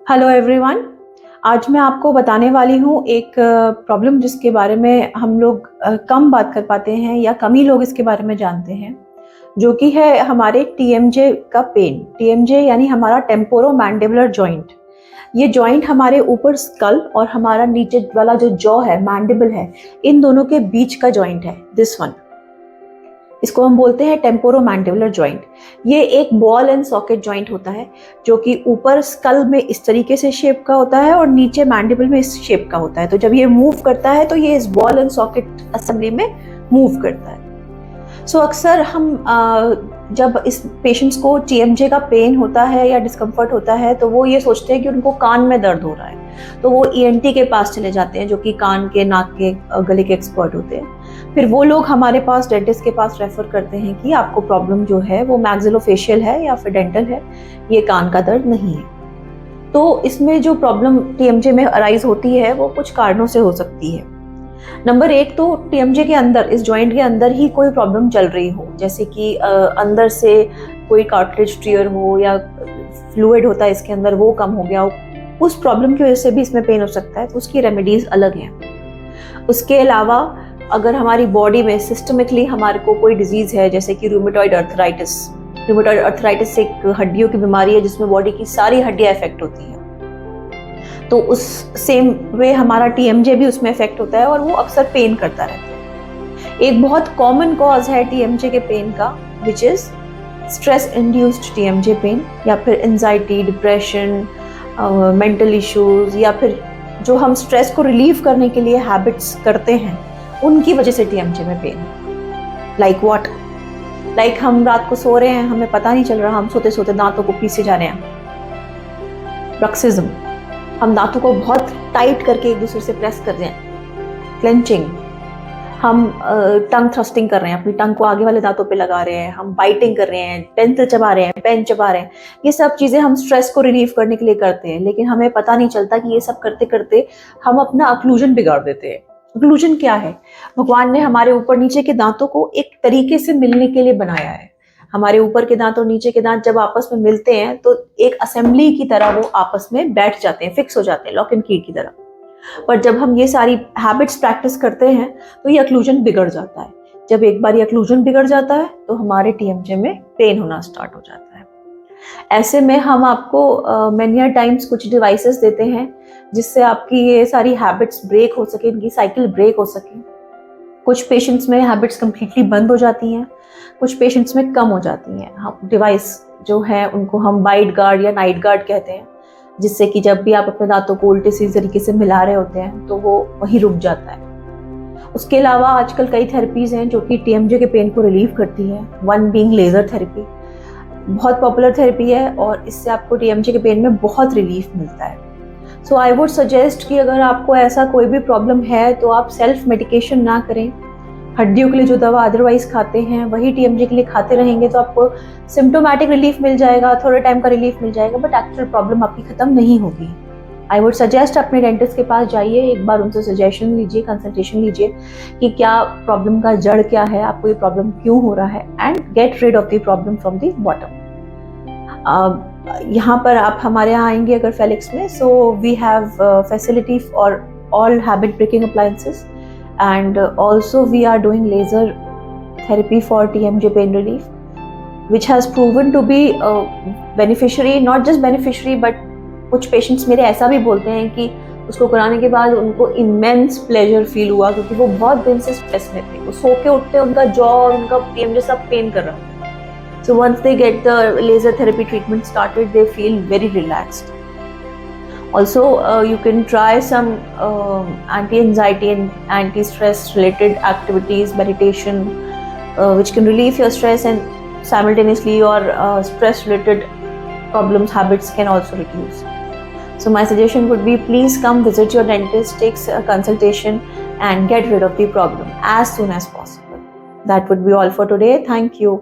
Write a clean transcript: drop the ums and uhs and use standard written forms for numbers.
Hello everyone. आज मैं आपको बताने वाली हूँ एक प्रॉब्लम जिसके बारे में हम लोग कम बात कर पाते हैं या कम ही लोग इसके बारे में जानते हैं, जो कि है हमारे टीएमजे का पेन। टीएमजे यानी हमारा टेम्पोरो मैंडिबुलर जॉइंट। ये जॉइंट हमारे ऊपर स्कल और हमारा नीचे वाला जो जॉ है, मैंडिबल है, इन दोनों के बीच का जॉइंट है दिस वन। इसको हम बोलते हैं टेम्पोरोमैंडिबुलर जॉइंट। ये एक बॉल एंड सॉकेट जॉइंट होता है जो कि ऊपर स्कल में इस तरीके से शेप का होता है और नीचे मैंडिबल में इस शेप का होता है। तो जब ये मूव करता है तो ये इस बॉल एंड सॉकेट असेंबली में मूव करता है। अक्सर हम जब इस पेशेंट्स को टीएमजे का पेन होता है या डिस्कम्फर्ट होता है तो वो ये सोचते हैं कि उनको कान में दर्द हो रहा है, तो वो ईएनटी के पास चले जाते हैं जो कि कान के, नाक के, गले के एक्सपर्ट होते हैं। फिर वो लोग हमारे पास डेंटिस्ट के पास रेफर करते हैं कि आपको प्रॉब्लम जो है वो मैक्सिलोफेशियल है या फिर डेंटल है, ये कान का दर्द नहीं है। तो इसमें जो प्रॉब्लम टीएमजे में अराइज होती है वो कुछ कारणों से हो सकती है। नंबर एक, तो टीएमजे के अंदर, इस जॉइंट के अंदर ही कोई प्रॉब्लम चल रही हो, जैसे कि अंदर से कोई कार्टिलेज टियर हो या फ्लूइड होता है इसके अंदर वो कम हो गया हो, उस प्रॉब्लम की वजह से भी इसमें पेन हो सकता है। तो उसकी रेमेडीज अलग हैं। उसके अलावा अगर हमारी बॉडी में सिस्टमिकली हमारे को कोई डिजीज है, जैसे कि रूमेटॉइड अर्थराइटिस। रूमेटॉइड अर्थराइटिस एक हड्डियों की बीमारी है जिसमें बॉडी की सारी हड्डियां इफेक्ट होती हैं। तो उस सेम वे हमारा टीएमजे भी उसमें इफेक्ट होता है और वो अक्सर पेन करता रहता है। एक बहुत कॉमन कॉज है टीएमजे के पेन का, which is stress induced TMJ pain, या फिर एंजाइटी, डिप्रेशन, मेंटल इश्यूज, या फिर जो हम स्ट्रेस को रिलीव करने के लिए हैबिट्स करते हैं उनकी वजह से टीएमजे में पेन। Like what? लाइक हम रात को सो रहे हैं, हमें पता नहीं चल रहा, हम सोते सोते दांतों को पीसे जा रहे हैं। ब्रक्सिज्म, हम दांतों को बहुत टाइट करके एक दूसरे से प्रेस कर रहे हैं। क्लेंचिंग, हम टंग थ्रस्टिंग कर रहे हैं, अपनी टंग को आगे वाले दांतों पे लगा रहे हैं। हम बाइटिंग कर रहे हैं, पेंसिल चबा रहे हैं, पेन चबा रहे हैं। ये सब चीज़ें हम स्ट्रेस को रिलीव करने के लिए करते हैं, लेकिन हमें पता नहीं चलता कि ये सब करते करते हम अपना अक्लूजन बिगाड़ देते हैं। अक्लूजन क्या है? भगवान ने हमारे ऊपर नीचे के दांतों को एक तरीके से मिलने के लिए बनाया है। हमारे ऊपर के दांत और नीचे के दांत जब आपस में मिलते हैं तो एक असेंबली की तरह वो आपस में बैठ जाते हैं, फिक्स हो जाते हैं, लॉक एंड की तरह। पर जब हम ये सारी हैबिट्स प्रैक्टिस करते हैं तो ये अक्लूजन बिगड़ जाता है। जब एक बार ये अक्लूजन बिगड़ जाता है तो हमारे टीएमजे में पेन होना स्टार्ट हो जाता है। ऐसे में हम आपको मैनी टाइम्स कुछ डिवाइसेस देते हैं जिससे आपकी ये सारी हैबिट्स ब्रेक हो सके, इनकी साइकिल ब्रेक हो सके। कुछ पेशेंट्स में हैबिट्स कम्प्लीटली बंद हो जाती हैं, कुछ पेशेंट्स में कम हो जाती हैं। हम डिवाइस जो है उनको हम बाइट गार्ड या नाइट गार्ड कहते हैं, जिससे कि जब भी आप अपने दांतों को उल्टे सीधे तरीके से मिला रहे होते हैं तो वो वहीं रुक जाता है। उसके अलावा आजकल कई थेरेपीज हैं जो कि टीएमजे के पेन को रिलीव करती है। वन बीइंग लेजर थेरेपी, बहुत पॉपुलर थेरेपी है और इससे आपको टीएमजे के पेन में बहुत रिलीफ मिलता है। सो आई वुड सजेस्ट कि अगर आपको ऐसा कोई भी प्रॉब्लम है तो आप सेल्फ मेडिकेशन ना करें। हड्डियों के लिए जो दवा अदरवाइज खाते हैं वही टीएमजे के लिए खाते रहेंगे तो आपको सिम्टोमेटिक रिलीफ मिल जाएगा, थोड़े टाइम का रिलीफ मिल जाएगा, बट एक्चुअल प्रॉब्लम आपकी खत्म नहीं होगी। आई वुड सजेस्ट अपने डेंटिस्ट के पास जाइए, एक बार उनसे सजेशन लीजिए, कंसल्टेशन लीजिए कि क्या प्रॉब्लम का जड़ क्या है, आपको ये प्रॉब्लम क्यों हो रहा है, and get rid of the problem from the bottom. यहाँ पर आप हमारे यहाँ आएंगे अगर फेलिक्स में, so we have facility for all habit breaking appliances, and also we are doing laser therapy for TMJ pain relief, which has proven to be beneficiary, not just beneficiary but कुछ patients मेरे ऐसा भी बोलते हैं कि उसको कराने के बाद उनको इमेंस प्लेजर फील हुआ, क्योंकि वो बहुत दिन से स्ट्रेस में थे। वो सो के उठते उनका जॉ और उनका TMJ सब पेन कर रहा था। So once they get the laser therapy treatment started, they feel very relaxed. Also, you can try some anti-anxiety and anti-stress related activities, meditation, which can relieve your stress, and simultaneously your stress related problems, habits can also reduce. So my suggestion would be, please come visit your dentist, take a consultation and get rid of the problem as soon as possible. That would be all for today. Thank you.